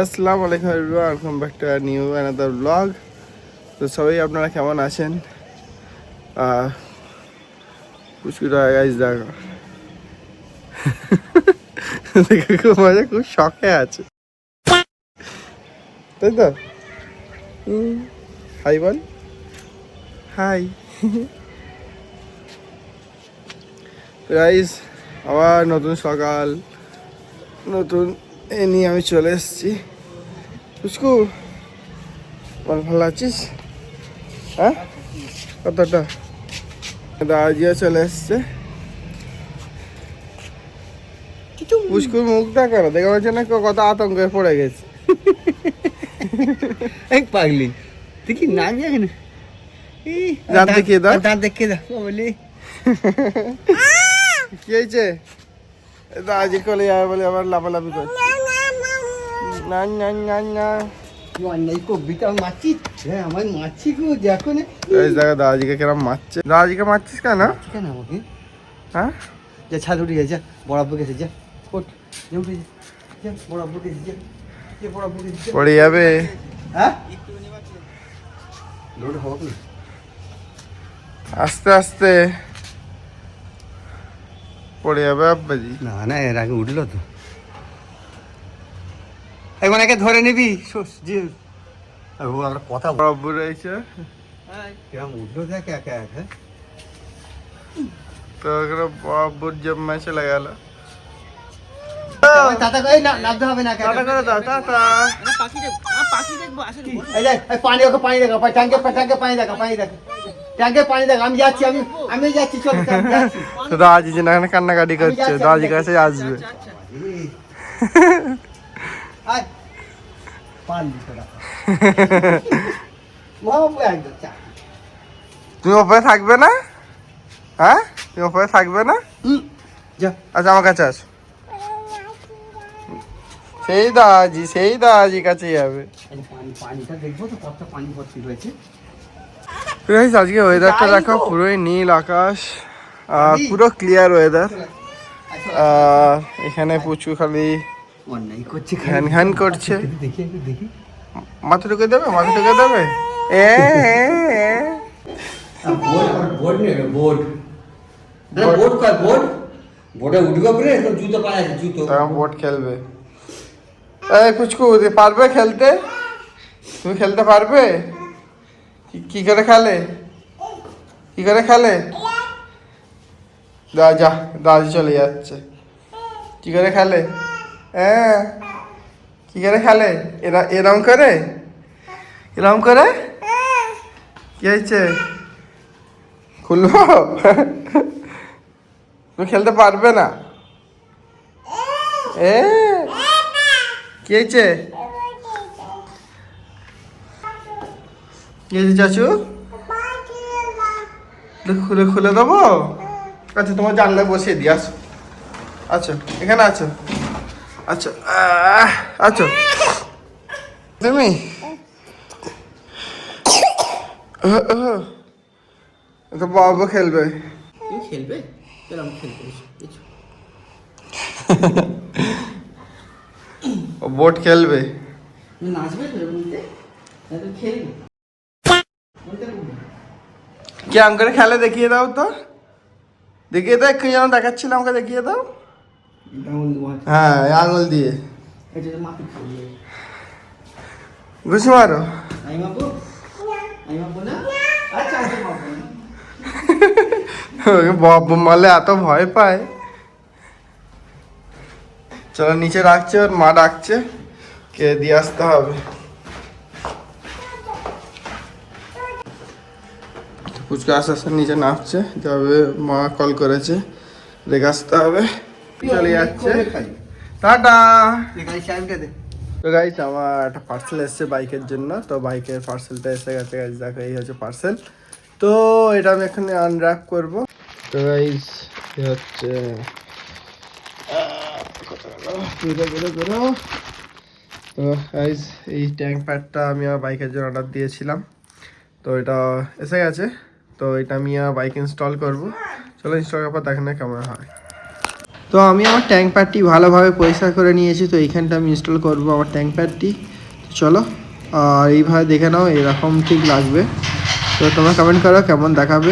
আসসালামু আলাইকুম everyone, welcome back to new another blog. তো সবাই আপনারা কেমন আছেন? পুচকুটা গাইজ দেখো দেখে খুব মজা, খুব শখে আছে, তাই তো? হাই বল, হাই। গাইজ আবার নতুন সকাল, নতুন এ নিয়ে আমি চলে এসেছি। পুচকু ভালো আছিস? হ্যাঁ, কতটা? দাজিও চলে এসছে। পুষ্কুর মুখটা কেন দেখে বলছে না কত আতঙ্কে পড়ে গেছে। এক পাগলি দেখি না জানি দাঁত দেখিয়ে দাও, দাঁত দেখিয়ে দাও বলি কি হয়েছে? দাজি কলে যাবে বলে আবার লাফালাফি করছে। না না না না, তুই অন্যায় করবি তো মারছি। হ্যাঁ আমার মারছি গো, দেখো না দেখো দাজিকে কিরম মারছে। দাজিকে মারছিস কেন? কেন আমাকে? হ্যাঁ, যা ছাদ উঠে যা, যা বরাবর গেছে, যা ওঠ, যা উঠে যা, বরাবর গেছে, যা যা বরাবর গেছে, পড়ে যাবে। হ্যাঁ লোড হোক না, আস্তে আস্তে পড়ে যাবে আব্বাজি। না না এর আগে উঠলো তো। এখন একে ধরে নিবি যে ও আমরা কথা বরাবর রয়েছে কিরম উঠলো দেখ একা একা। তো ওখানে বরাবর জম্মা চলে গেল। টাটা কই না, নামতে হবে না, টাটা করে দাও, টাটা। এই দেখ এই পানি, ওকে পানি দেখা, ট্যাঙ্কে ট্যাঙ্কে পানি দেখা, পানি দেখা, ট্যাঙ্কে পানি দেখা। আমি যাচ্ছি, আমি যাচ্ছি, চল আমি যাচ্ছি। তো দাজি যে না কান্নাকাটি করছে, দাজির কাছে আসবে। আয় পানি তোরা মহব্বত একদম চা। তুমি ওপরে থাকবে না? হ্যাঁ, তুমি ওপরে থাকবে না? যা আচ্ছা আমার কাছে আসো। সেই দাজি কাছে যাবে। পানিটা দেখবো তো কত পানি ভর্তি রয়েছে। আজকে ওয়েদারটা দেখো, পুরোই নীল আকাশ, পুরো ক্লিয়ার ওয়েদার। এখানে প্রচুর খালি অন্যায় করছে, ঘ্যান ঘ্যান করছে। দেখি একটু দেখি। মাথা ঢুকে দেবে, মাথা ঢুকে দেবে। বোর্ড নেবে, বোর্ড বোর্ড কর, বোর্ড বোর্ডে উঠবে পরে জুতো পায়ে আছে, জুতো তখন বোট খেলবে। এই পুচকু পারবে খেলতে? তুমি খেলতে পারবে? কি করে খেলে? কি করে খেলে? যা দাদি চলে যাচ্ছে। কি করে খেলে? হ্যাঁ, কি করে খেলে? এরম করে, এরম করে। কি হয়েছে? খুলবো? তুমি খেলতে পারবে না। কি হয়েছে? কি হয়েছে চাচু? খুলে খুলে দেবো? আচ্ছা তোমার জানলায় বসিয়ে দিই, আসো। আচ্ছা এখানে আছো, আচ্ছা আচ্ছা তুমি তো বাবা খেলবে। তুই খেলবে? চল আমি খেলতে ও বোট খেলবে। নাচবে তো বলতে, খেলবে কি আম করে খেলে দেখিয়ে দাও তো, দেখিয়ে দাও। একটু যেমন দেখাচ্ছিল আমাকে দেখিয়ে দাও। হ্যাঁ আঙুল দিয়ে ঘুষি মারো। বাবু মারলে এত ভয় পায়। চলো নিচে রাখছে, ওর মা ডাকছে, কে দিয়ে আসতে হবে। পুচকে আস্তে আস্তে নিচে নামছে, তবে মা কল করেছে, রেখে আসতে হবে। চলে যাচ্ছে, টাটা। তো গাইস আমার একটা পার্সেল এসছে বাইকের জন্য, তো বাইকের পার্সেলটা এসে গেছে গাইস, দেখো এই হচ্ছে পার্সেল। তো এটা আমি এখানে আনর্যাপ করব। তো গাইস হচ্ছে তো গাইস এই ট্যাঙ্ক প্যাডটা আমি আমার বাইকের জন্য অর্ডার দিয়েছিলাম, তো এটা এসে গেছে। তো এটা আমি বাইক ইনস্টল করব। চলো ইনস্টল করার পর দেখেন না কেমন হয়। তো আমি আমার ট্যাঙ্ক প্যাডটি ভালোভাবে পরিষ্কার করে নিয়েছি, তো এইখানটা আমি ইনস্টল করবো আমার ট্যাঙ্ক প্যাডটি। চলো আর এইভাবে দেখে নাও, এরকম ঠিক লাগবে। তো তোমরা কমেন্ট করো কেমন দেখাবে,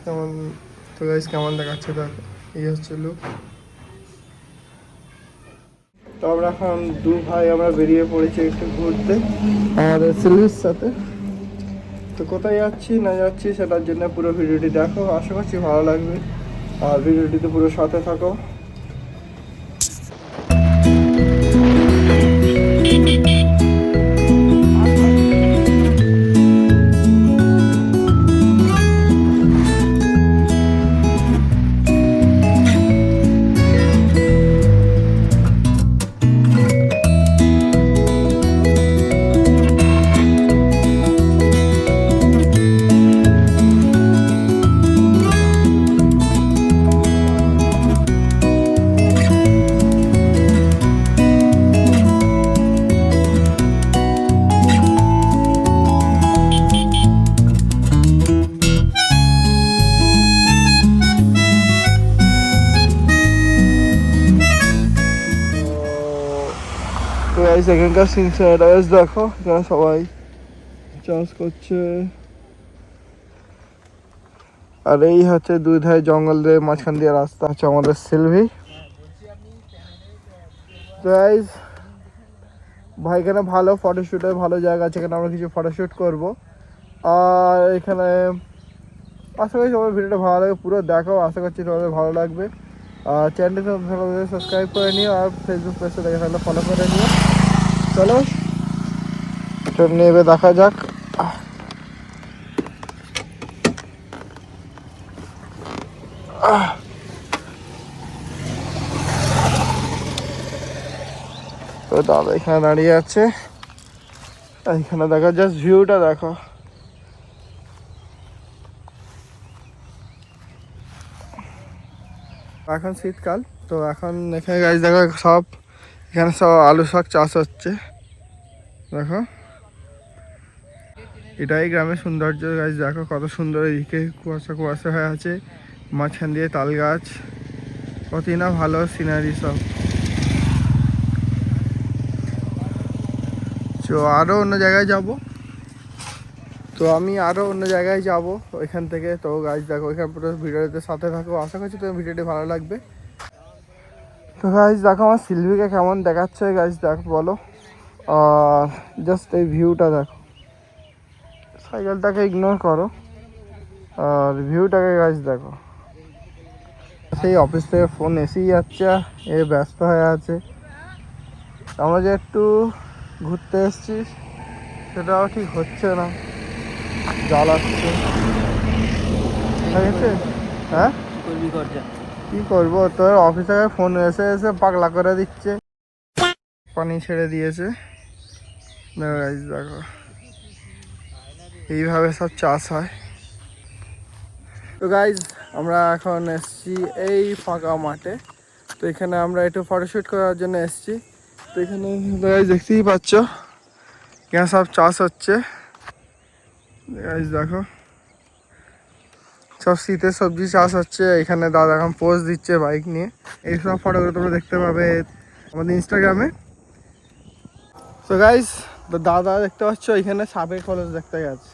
কেমন। তো গাইস কেমন দেখাচ্ছে দেখো, এই হচ্ছে লুক। তো আমরা এখন দু ভাই আমরা বেরিয়ে পড়েছি একটু ঘুরতে আমাদের সিলভির সাথে। তো কোথায় যাচ্ছি না যাচ্ছি সেটার জন্য পুরো ভিডিওটি দেখো, আশা করছি ভালো লাগবে। আর ভিডিওটিতে পুরো সাথে থাকো। তো গাইস এখানকার সিনটা দেখো, এখানে সবাই চাষ করছে। আর এই হচ্ছে দুই ধারে জঙ্গল দিয়ে মাঝখান দিয়ে রাস্তা হচ্ছে আমাদের সিলভি। তো গাইস ভাই এখানে ভালো ফটোশ্যুটের ভালো জায়গা আছে, এখানে আমরা কিছু ফটোশ্যুট করব। আর এখানে আশা করছি তোমার ভিডিওটা ভালো লাগবে, পুরো দেখো, আশা করছি তোমাদের ভালো লাগবে। আর চ্যানেলটা সাবস্ক্রাইব করে নিও, আর ফেসবুক পেজে দেখে থাকলে ফলো করে নিও। চলো নেবে দেখা যাক। তো দাদা এখানে দাঁড়িয়ে আছে, এখানে দেখো জাস্ট ভিউটা দেখো। এখন শীতকাল, তো এখন এখানে গাছ দেখো সব, এখানে সব আলু শাক চাষ হচ্ছে দেখো। এটাই গ্রামের সৌন্দর্য গাছ, দেখো কত সুন্দর, এদিকে কুয়াশা কুয়াশা হয়ে আছে, মাঝখান দিয়ে তাল গাছ, কতই না ভালো সিনারি সব। তো আরও অন্য জায়গায় যাব, তো আমি আরও অন্য জায়গায় যাব ওইখান থেকে। তো গাছ দেখো ওইখানে পুরো ভিডিওতে সাথে থাকো, আশা করছি তোমার ভিডিওটি ভালো লাগবে। তো গাছ দেখো আমার সিলভিকে কেমন দেখাচ্ছে গাছ দেখো বলো। আর জাস্ট এই ভিউটা দেখো, সাইকেলটাকে ইগনোর করো আর ভিউটাকে গাছ দেখো। সেই অফিস থেকে ফোন এসেই যাচ্ছে, এ ব্যস্ত হয়ে আছে। আমরা যে একটু ঘুরতে এসেছি সেটাও ঠিক হচ্ছে না, জ্বালাচ্ছে। ঠিক আছে, হ্যাঁ কি করবো, তোর অফিস থেকে ফোন এসে এসে পাগলা করে দিচ্ছে, পানি ছেড়ে দিয়েছে। দেখো এইভাবে সব চাষ হয়। তো গাইজ আমরা এখন এসছি এই ফাঁকা মাঠে, তো এখানে আমরা একটু ফটোশ্যুট করার জন্য এসছি। তো এখানে গাইজ দেখতেই পাচ্ছ এখানে সব চাষ হচ্ছে গাইজ দেখো, সব শীতের সবজি চাষ হচ্ছে। এখানে দাদা এখন পোজ দিচ্ছে বাইক নিয়ে, এইসব ফটোগুলো তোমরা দেখতে পাবে আমাদের ইনস্টাগ্রামে। তো গাইজ দাদা দেখতে পাচ্ছ এখানে সাপের খোলস দেখতে গেছে,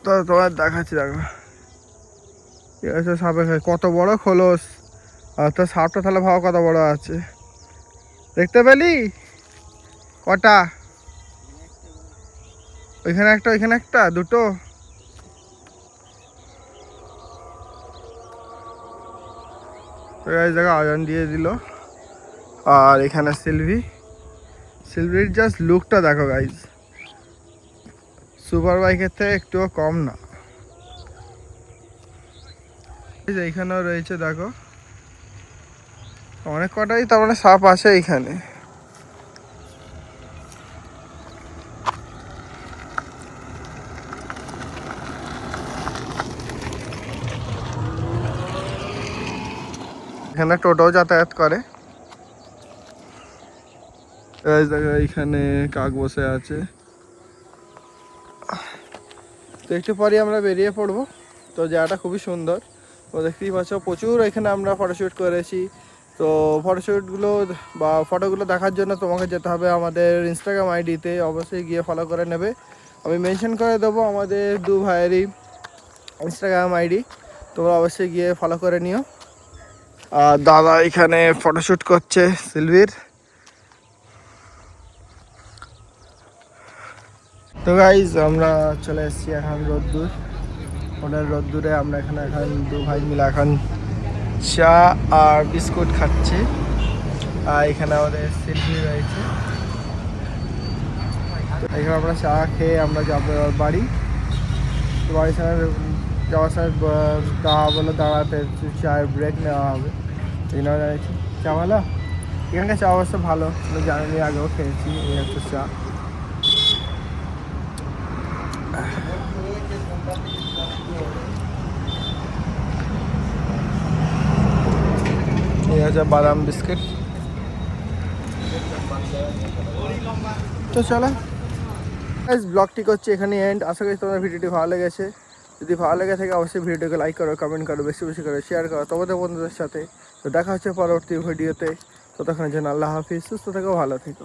তো তোমার দেখাচ্ছি দেখো। ঠিক আছে, সাপের কত বড় খোলস, আর তোর সাপটা তাহলে ভাবা কত বড় আছে, দেখতে পেলি কটা? ওইখানে একটা, ওইখানে একটা, দুটো। তো গাইজ দেখো আজান দিয়ে দিল। আর এখানে সিলভির জাস্ট লুকটা দেখো গাইজ, সুপার বাইকের থেকে একটুও কম না। এইখানেও রয়েছে দেখো অনেক কটাই, তার মানে সাপ আছে এইখানে। এখানে টোটো যাতায়াত করে। এইখানে কাক বসে আছে। তো একটু পরে আমরা বেরিয়ে পড়বো। তো জায়গাটা খুবই সুন্দর, তো দেখতেই পাচ্ছ প্রচুর এখানে আমরা ফটোশ্যুট করেছি। তো ফটোশ্যুটগুলো বা ফটোগুলো দেখার জন্য তোমাকে যেতে হবে আমাদের ইনস্টাগ্রাম আইডিতে, অবশ্যই গিয়ে ফলো করে নেবে। আমি মেনশন করে দেবো আমাদের দু ভাইয়েরই ইনস্টাগ্রাম আইডি, তোমরা অবশ্যই গিয়ে ফলো করে নিও। আর দাদা এখানে ফটোশ্যুট করছে সিলভির। তো গাইজ আমরা চলে এসেছি এখন রোদ্দুর, ওনার রোদ্দুরে আমরা এখন দু ভাই মিলে এখন চা আর বিস্কুট খাচ্ছি। আর এখানে আমাদের সিলভি রয়েছে। এখানে আমরা চা খেয়ে আমরা যাবো এবার বাড়ি। তো বাড়ির সামনে যাওয়ার সময় বলে দাঁড়াতে চায়ের ব্রেক নেওয়া হবে, এই জন্য জানিয়েছি। চা ভালো, এখানকার চা অবশ্য ভালো, আমি জানি আগেও খেয়েছি। এই হচ্ছে চা। এই হচ্ছে বাদাম বিস্কিট। তো চলো ব্লগটি করছি এখানে এন্ড। আশা করি তোমার ভিডিওটি ভালো লেগেছে। যদি ভালো লেগে থাকে অবশ্যই ভিডিওকে লাইক করো, কমেন্ট করো, বেশি বেশি করে শেয়ার করো তোমাদের বন্ধুদের সাথে। তো দেখা হচ্ছে পরবর্তী ভিডিওতে। ততক্ষণের জন্য আল্লাহ হাফিজ, সুস্থ থেকো, ভালো থেকো।